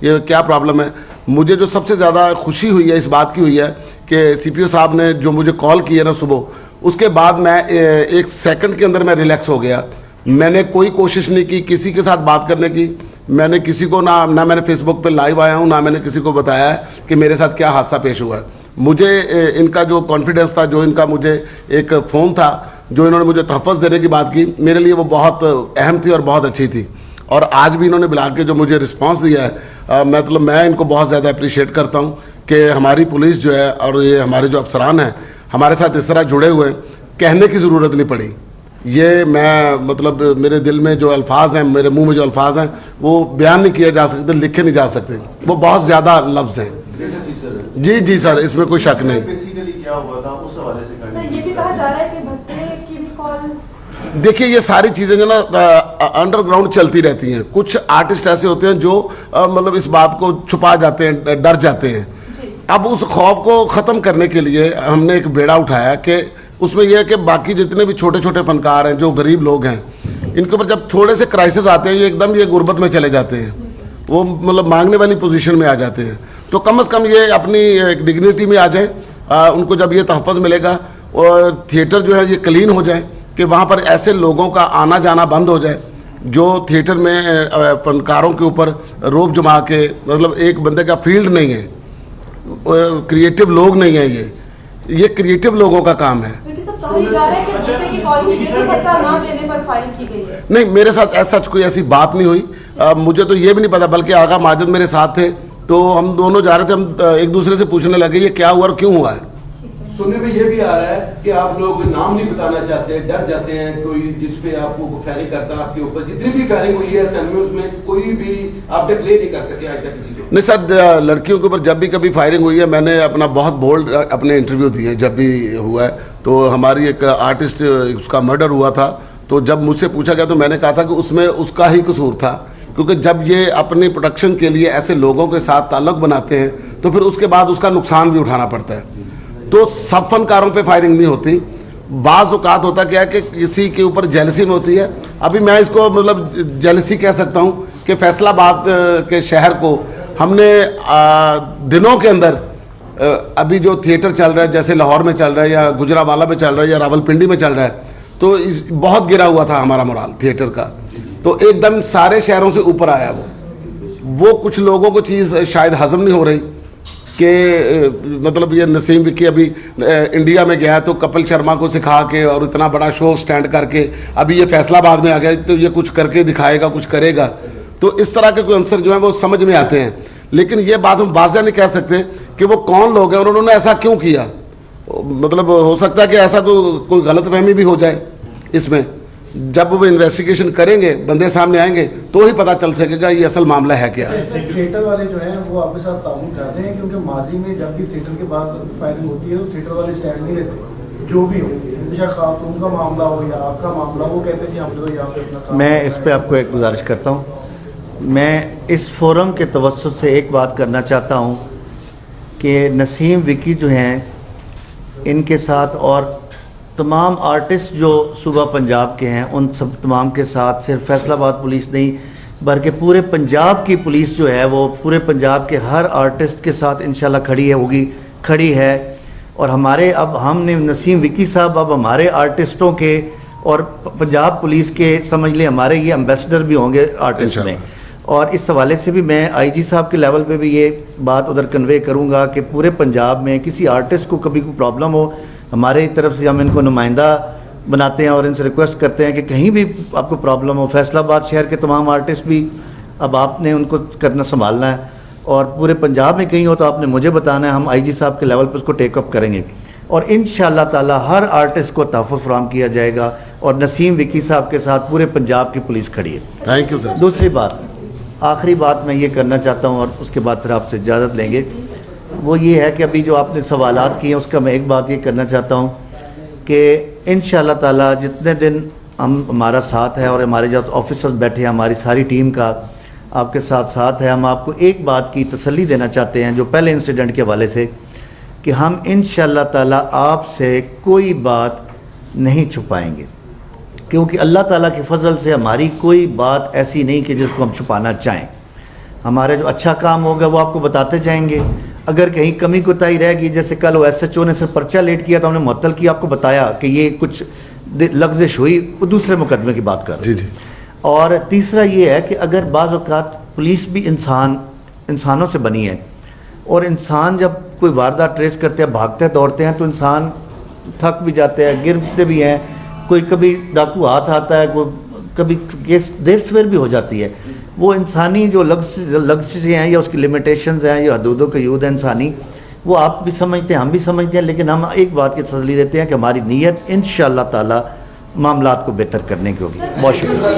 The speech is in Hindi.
ये क्या प्रॉब्लम है। मुझे जो सबसे ज़्यादा खुशी हुई है इस बात की हुई है कि सीपीओ साहब ने जो मुझे कॉल की है ना सुबह, उसके बाद मैं 1 सेकंड के अंदर मैं रिलैक्स हो गया। मैंने कोई कोशिश नहीं की किसी के साथ बात करने की। मैंने किसी को ना मैंने फेसबुक पे लाइव आया हूँ, ना मैंने किसी को बताया है कि मेरे साथ क्या हादसा पेश हुआ है। मुझे इनका जो कॉन्फिडेंस था, जो इनका मुझे एक फ़ोन था, जो इन्होंने मुझे तहफ़्फ़ुज़ देने की बात की, मेरे लिए वो बहुत अहम थी और बहुत अच्छी थी। और आज भी इन्होंने बुला के जो मुझे रिस्पांस दिया है, मतलब मैं इनको बहुत ज़्यादा अप्रिशिएट करता हूँ कि हमारी पुलिस जो है और ये हमारे जो अफसरान हैं हमारे साथ इस तरह जुड़े हुए, कहने की ज़रूरत नहीं पड़ी। ये मैं मतलब मेरे दिल में जो अल्फाज हैं, मेरे मुंह में जो अल्फाज हैं, वो बयान नहीं किए जा सकते, लिखे नहीं जा सकते, वो बहुत ज़्यादा लफ्ज़ हैं। जी सर, इसमें कोई शक नहीं। बेसिकली क्या हुआ था उस हवाले से सर, ये भी कहा जा रहा है कि भत्ते की भी कॉल। देखिए, ये सारी चीज़ें जो ना अंडरग्राउंड चलती रहती हैं। कुछ आर्टिस्ट ऐसे होते हैं जो मतलब इस बात को छुपा जाते हैं, डर जाते हैं। अब उस खौफ को ख़त्म करने के लिए हमने एक बेड़ा उठाया कि उसमें यह है कि बाकी जितने भी छोटे छोटे फनकार हैं, जो गरीब लोग हैं, इनके ऊपर जब थोड़े से क्राइसिस आते हैं, ये एकदम ये गुर्बत में चले जाते हैं, वो मतलब मांगने वाली पोजीशन में आ जाते हैं। तो कम से कम ये अपनी एक डिग्निटी में आ जाए। उनको जब ये तहफ़्फ़ुज़ मिलेगा और थिएटर जो है ये क्लीन हो जाए कि वहाँ पर ऐसे लोगों का आना जाना बंद हो जाए जो थिएटर में फनकारों के ऊपर रोब जमा के, मतलब एक बंदे का फील्ड नहीं है, क्रिएटिव लोग नहीं है, ये क्रिएटिव लोगों का काम है। नहीं, मेरे साथ ऐसा कोई ऐसी बात नहीं हुई। मुझे तो ये भी नहीं पता, बल्कि आगा माजिद मेरे साथ थे, तो हम दोनों जा रहे थे, हम एक दूसरे से पूछने लगे ये क्या हुआ और क्यों हुआ है। सुनने में ये भी आ रहा है कि आप लोग नाम नहीं बताना चाहते, डर जाते हैं कोई जिस पे आपको फायरिंग करता है आपके ऊपर। जितनी भी फायरिंग हुई है सैनम्यूज में, कोई भी आप डिक्लेयर नहीं कर सके आज तक किसी को। नहीं सर, लड़कियों के ऊपर जब भी कभी फायरिंग हुई है, मैंने अपना बहुत बोल्ड अपने इंटरव्यू दिए जब भी हुआ है। तो हमारी एक आर्टिस्ट, उसका मर्डर हुआ था, तो जब मुझसे पूछा गया तो मैंने कहा था कि उसमें उसका ही कसूर था, क्योंकि जब ये अपनी प्रोडक्शन के लिए ऐसे लोगों के साथ ताल्लुक़ बनाते हैं तो फिर उसके बाद उसका नुकसान भी उठाना पड़ता है। तो सब फनकारों पे फायरिंग नहीं होती। बाज़ औक़ात होता क्या है कि किसी के ऊपर जेलसी में होती है। अभी मैं इसको मतलब जेलसी कह सकता हूँ कि फैसलाबाद के शहर को हमने दिनों के अंदर अभी जो थिएटर चल रहा है, जैसे लाहौर में चल रहा है या गुजरावाला में चल रहा है या रावलपिंडी में चल रहा है, तो बहुत गिरा हुआ था हमारा मोराल थिएटर का। तो एकदम सारे शहरों से ऊपर आया वो कुछ लोगों को चीज़ शायद हजम नहीं हो रही कि मतलब ये नसीम विक्की अभी इंडिया में गया तो कपिल शर्मा को सिखा के और इतना बड़ा शो स्टैंड करके अभी ये फैसलाबाद में आ गया, तो ये कुछ करके दिखाएगा, कुछ करेगा। तो इस तरह के कोई आंसर जो है वो समझ में आते हैं, लेकिन ये बात हम वाज़ह नहीं कह सकते कि वो कौन लोग हैं और उन्होंने ऐसा क्यों किया। मतलब हो सकता है कि ऐसा कोई गलतफहमी भी हो जाए इसमें। जब वो इन्वेस्टिगेशन करेंगे, बंदे सामने आएंगे तो ही पता चल सकेगा ये असल मामला है क्या। थिएटर वाले जो हैं वो आपके साथ ताउन कर रहे हैं, क्योंकि माजी में जब भी थिएटर के बाद फायरिंग होती है तो थिएटर वाले स्टैंड नहीं लेते, जो भी हो, खातून का मामला हो या आपका मामला, वो कहते हैं कि हम तो यहाँ पे अपना। मैं इस पर आपको एक गुजारिश करता हूँ। मैं इस फोरम के तवज्जुह से एक बात करना चाहता हूँ कि नसीम विक्की जो हैं, इनके साथ और तमाम आर्टिस्ट जो सूबा पंजाब के हैं, उन सब तमाम के साथ सिर्फ फैसलाबाद पुलिस नहीं बल्कि पूरे पंजाब की पुलिस जो है वो पूरे पंजाब के हर आर्टिस्ट के साथ इंशाल्लाह खड़ी है। और हमारे अब हमने नसीम विक्की साहब अब हमारे आर्टिस्टों के और पंजाब पुलिस के समझ लें हमारे ये एम्बेसडर भी होंगे आर्टिस्ट में। और इस हवाले से भी मैं आईजी साहब के लेवल पे भी ये बात उधर कन्वे करूँगा कि पूरे पंजाब में किसी आर्टिस्ट को कभी कोई प्रॉब्लम हो, हमारे तरफ से हम इनको नुमाइंदा बनाते हैं और इनसे रिक्वेस्ट करते हैं कि कहीं भी आपको प्रॉब्लम हो, फैसलाबाद शहर के तमाम आर्टिस्ट भी अब आपने उनको करना संभालना है, और पूरे पंजाब में कहीं हो तो आपने मुझे बताना है, हम आईजी साहब के लेवल पर उसको टेकअप करेंगे और इंशाअल्लाह ताला हर आर्टिस्ट को तहफ़्फ़ुज़ फराहम किया जाएगा। और नसीम विक्की साहब के साथ पूरे पंजाब की पुलिस खड़ी है। Thank you sir. दूसरी बात, आखिरी बात मैं ये करना चाहता हूँ और उसके बाद फिर आपसे इजाज़त लेंगे, वो ये है कि अभी जो आपने सवालात किए उसका मैं एक बात ये करना चाहता हूँ कि इंशाअल्लाह ताला जितने दिन हमारा साथ है और हमारे जो ऑफिसर्स बैठे हैं, हमारी सारी टीम का आपके साथ है, हम आपको एक बात की तसल्ली देना चाहते हैं जो पहले इंसिडेंट के हवाले से, कि हम इंशाअल्लाह ताला आपसे कोई बात नहीं छुपाएंगे, क्योंकि अल्लाह ताला के फजल से हमारी कोई बात ऐसी नहीं कि जिसको हम छुपाना चाहें। हमारे जो अच्छा काम होगा वो आपको बताते जाएंगे। अगर कहीं कमी कोताही रहेगी, जैसे कल वो SHO ने सिर्फ पर्चा लेट किया तो हमने मुअत्तल किया, आपको बताया कि ये कुछ लफ्ज़िश हुई, वो दूसरे मुकदमे की बात कर रहे हैं। जी जी। और तीसरा ये है कि अगर बाज़ औक़ात पुलिस भी इंसानों से बनी है, और इंसान जब कोई वारदात ट्रेस करते हैं, भागते दौड़ते हैं, तो इंसान थक भी जाते हैं, गिरते भी हैं, कोई कभी डाकू हाथ आता है, कोई कभी केस देर सवेर भी हो जाती है। वो इंसानी जो लफ्ज़ें हैं या उसकी लिमिटेशंस हैं या हदूदों का यूद है इंसानी, वो आप भी समझते हैं, हम भी समझते हैं, लेकिन हम एक बात की तसल्ली देते हैं कि हमारी नीयत इंशाअल्लाह ताला मामलात को बेहतर करने की होगी। बहुत शुक्रिया।